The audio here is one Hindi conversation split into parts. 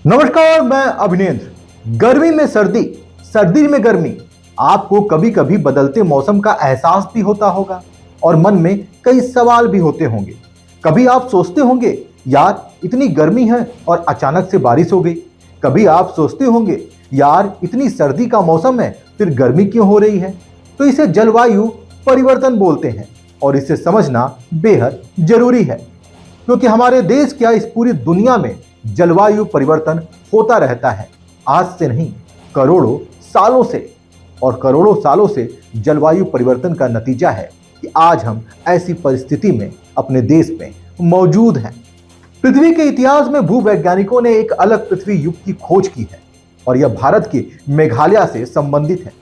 नमस्कार, मैं अभिनेंद्र। गर्मी में सर्दी, सर्दी में गर्मी। आपको कभी कभी बदलते मौसम का एहसास भी होता होगा और मन में कई सवाल भी होते होंगे। कभी आप सोचते होंगे, यार इतनी गर्मी है और अचानक से बारिश हो गई। कभी आप सोचते होंगे, यार इतनी सर्दी का मौसम है, फिर गर्मी क्यों हो रही है। तो इसे जलवायु परिवर्तन बोलते हैं और इसे समझना बेहद जरूरी है, क्योंकि हमारे देश क्या, इस पूरी दुनिया में जलवायु परिवर्तन होता रहता है। आज से नहीं, करोड़ों सालों से। और करोड़ों सालों से जलवायु परिवर्तन का नतीजा है कि आज हम ऐसी परिस्थिति में अपने देश में मौजूद हैं। पृथ्वी के इतिहास में भूवैज्ञानिकों ने एक अलग पृथ्वी युग की खोज की है और यह भारत के मेघालय से संबंधित है।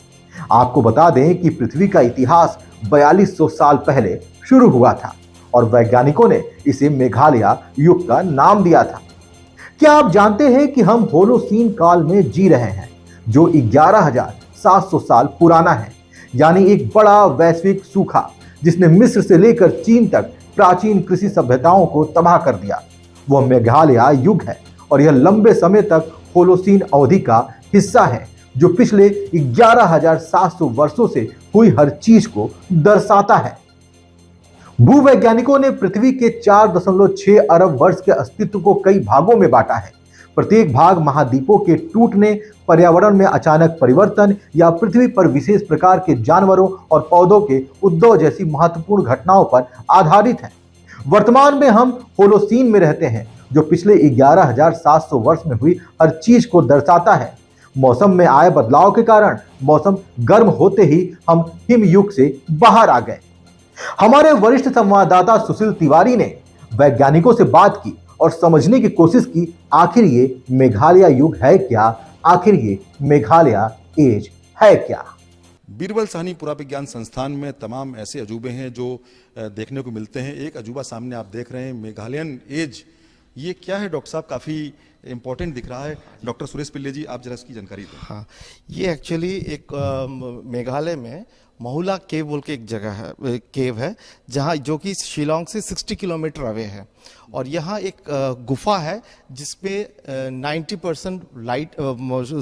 आपको बता दें कि पृथ्वी का इतिहास 4200 साल पहले शुरू हुआ था और वैज्ञानिकों ने इसे मेघालय युग का नाम दिया था। क्या आप जानते हैं कि हम होलोसीन काल में जी रहे हैं, जो 11,700 साल पुराना है, यानी एक बड़ा वैश्विक सूखा जिसने मिस्र से लेकर चीन तक प्राचीन कृषि सभ्यताओं को तबाह कर दिया। वह मेघालय युग है और यह लंबे समय तक होलोसीन अवधि का हिस्सा है, जो पिछले 11,700 वर्षों से हुई हर चीज को दर्शाता है। भूवैज्ञानिकों ने पृथ्वी के 4.6 अरब वर्ष के अस्तित्व को कई भागों में बांटा है। प्रत्येक भाग महाद्वीपों के टूटने, पर्यावरण में अचानक परिवर्तन या पृथ्वी पर विशेष प्रकार के जानवरों और पौधों के उद्भव जैसी महत्वपूर्ण घटनाओं पर आधारित है। वर्तमान में हम होलोसीन में रहते हैं, जो पिछले 11,700 वर्ष में हुई हर चीज को दर्शाता है। मौसम में आए बदलाव के कारण मौसम गर्म होते ही हम हिमयुग से बाहर आ गए। हमारे वरिष्ठ संवाददाता सुशील तिवारी ने वैज्ञानिकों से बात की और समझने की कोशिश की, आखिर ये मेघालय युग है क्या, आखिर ये मेघालय एज है क्या। बीरबल साहनी पुराविज्ञान संस्थान में तमाम ऐसे अजूबे हैं जो देखने को मिलते हैं। एक अजूबा सामने आप देख रहे हैं, मेघालयन एज। ये क्या है डॉक्टर साहब, काफ़ी इंपॉर्टेंट दिख रहा है। डॉक्टर सुरेश पिल्ले जी, आप जरा इसकी जानकारी दें। हाँ, ये एक्चुअली एक मेघालय में महुला केव बोल के एक जगह है, केव है, जहाँ जो कि शिलोंग से 60 किलोमीटर अवे है। और यहाँ एक गुफा है जिसमें 90% लाइट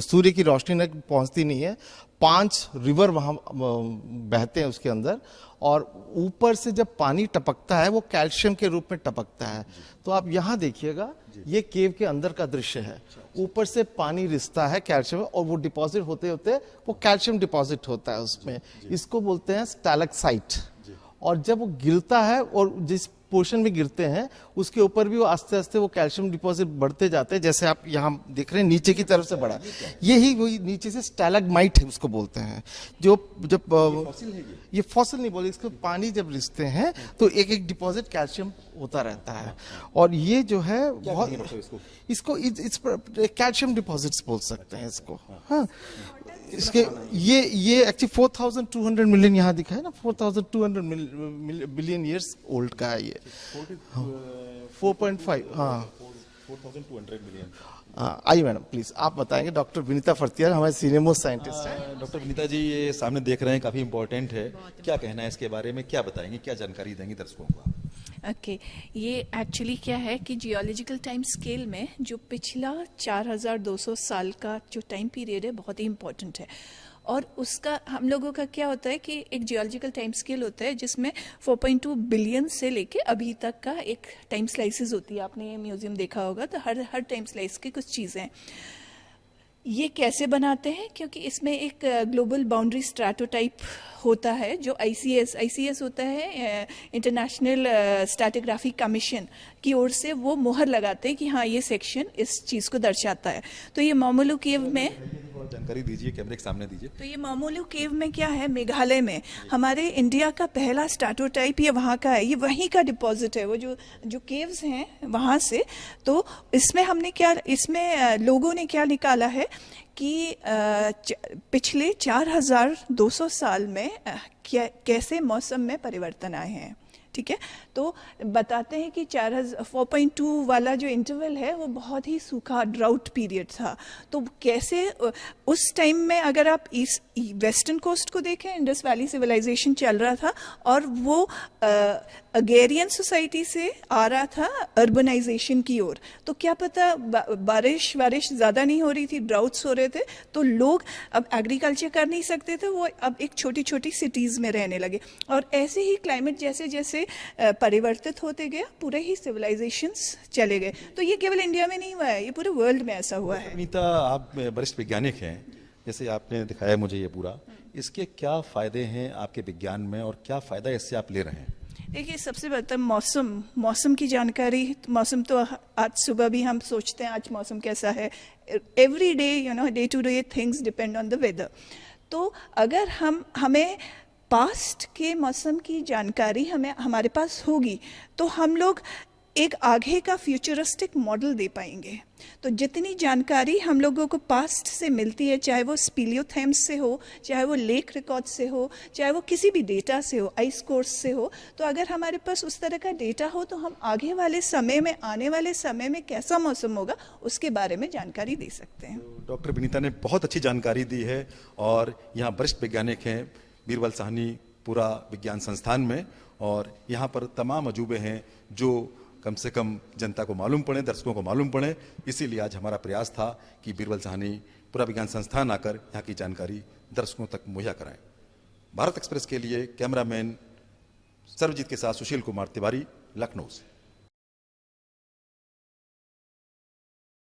सूर्य की रोशनी तक पहुँचती नहीं है। 5 रिवर वहाँ बहते हैं उसके अंदर, और ऊपर से जब पानी टपकता है वो कैल्शियम के रूप में टपकता है। तो आप यहाँ देखिएगा, ये केव के अंदर का दृश्य है। ऊपर से पानी रिसता है कैल्शियम, और वो डिपॉजिट होते होते वो कैल्शियम डिपॉजिट होता है उसमें। इसको बोलते हैं स्टैलेक्साइट। और जब वो गिरता है और जिस पोर्शन में गिरते हैं उसके ऊपर भी वो आस्ते आस्ते वो कैल्शियम डिपॉजिट बढ़ते जाते हैं। जैसे आप यहाँ देख रहे हैं, नीचे की तरफ से बढ़ा, यही वही नीचे से स्टैलेग्माइट है उसको बोलते हैं। जो जब ये फॉसिल नहीं बोले, इसको पानी जब रिसते हैं तो एक एक डिपॉजिट कैल्शियम होता रहता है। और ये जो है बहुत, इसको कैल्शियम डिपॉजिट्स बोल सकते हैं इसको। हाँ, इसके ये एक्चुअली 4,200 मिलियन यहाँ दिखा है ना, 4,200 बिलियन ईयर्स ओल्ड का है ये। 4.5, हाँ 4,200 मिलियन। आइए मैडम प्लीज आप बताएंगे। डॉक्टर विनीता फर्तियार हमारे सीनियर मोस्ट साइंटिस्ट हैं। डॉक्टर विनीता जी, ये सामने देख रहे हैं, काफ़ी इंपॉर्टेंट है। क्या कहना है इसके बारे में, क्या बताएंगे, क्या जानकारी देंगे दर्शकों को? ओके, ये एक्चुअली क्या है कि जियोलॉजिकल टाइम स्केल में जो पिछला 4,200 साल का जो टाइम पीरियड है बहुत ही इम्पोर्टेंट है। और उसका हम लोगों का क्या होता है कि एक जियोलॉजिकल टाइम स्केल होता है जिसमें 4.2 बिलियन से लेके अभी तक का एक टाइम स्लाइसेस होती है। आपने ये म्यूजियम देखा होगा, तो हर टाइम स्लाइस की कुछ चीज़ें हैं। ये कैसे बनाते हैं, क्योंकि इसमें एक ग्लोबल बाउंड्री स्ट्रैटोटाइप होता है जो आईसीएस होता है, इंटरनेशनल स्ट्रैटिग्राफी कमीशन की ओर से वो मोहर लगाते हैं कि हाँ ये सेक्शन इस चीज़ को दर्शाता है। तो ये मामूलू केव में जानकारी दीजिए, कैमरे के सामने दीजिए। तो ये मामूलू केव में क्या है, मेघालय में हमारे इंडिया का पहला स्ट्रैटोटाइप ये वहाँ का है। ये वहीं का डिपॉजिट है, वो जो केव्स हैं वहाँ से। तो इसमें हमने क्या, इसमें लोगों ने क्या निकाला है कि पिछले 4,200 साल में कैसे मौसम में परिवर्तन आए हैं। ठीक है, तो बताते हैं कि 4.2 वाला जो इंटरवल है वो बहुत ही सूखा ड्राउट पीरियड था। तो कैसे उस टाइम में अगर आप वेस्टर्न कोस्ट को देखें, इंडस वैली सिविलाइजेशन चल रहा था और वो अगेरियन सोसाइटी से आ रहा था अर्बनाइजेशन की ओर। तो क्या पता बारिश ज़्यादा नहीं हो रही थी, ड्राउट्स हो रहे थे, तो लोग अब एग्रीकल्चर कर नहीं सकते थे, वो अब एक छोटी छोटी सिटीज़ में रहने लगे। और ऐसे ही क्लाइमेट जैसे जैसे परिवर्तित होते गया, पूरे ही सिविलाइजेशंस चले गए। तो ये केवल इंडिया में नहीं हुआ है, ये पूरे वर्ल्ड में ऐसा हुआ है। नीता, आप वरिष्ठ वैज्ञानिक हैं, जैसे आपने दिखाया मुझे ये पूरा, इसके क्या फायदे हैं आपके विज्ञान में और क्या फायदा इससे आप ले रहे हैं? देखिए, सबसे पहले मौसम की जानकारी। मौसम तो आज सुबह भी हम सोचते हैं आज मौसम कैसा है। Every day day to day things depend on the weather. तो अगर हमें पास्ट के मौसम की जानकारी हमारे पास होगी, तो हम लोग एक आगे का फ्यूचरिस्टिक मॉडल दे पाएंगे। तो जितनी जानकारी हम लोगों को पास्ट से मिलती है, चाहे वो स्पीलियोथेम्स से हो, चाहे वो लेक रिकॉर्ड से हो, चाहे वो किसी भी डेटा से हो, आइस कोर्स से हो, तो अगर हमारे पास उस तरह का डेटा हो तो हम आगे वाले समय में, आने वाले समय में कैसा मौसम होगा उसके बारे में जानकारी दे सकते हैं। डॉक्टर विनीता ने बहुत अच्छी जानकारी दी है और यहाँ वरिष्ठ वैज्ञानिक हैं बीरबल साहनी पूरा विज्ञान संस्थान में, और यहाँ पर तमाम अजूबे हैं जो कम से कम जनता को मालूम पड़े, दर्शकों को मालूम पड़े। इसीलिए आज हमारा प्रयास था कि बीरबल साहनी पूरा विज्ञान संस्थान आकर यहाँ की जानकारी दर्शकों तक मुहैया कराएं। भारत एक्सप्रेस के लिए कैमरामैन सर्वजीत के साथ सुशील कुमार तिवारी, लखनऊ से।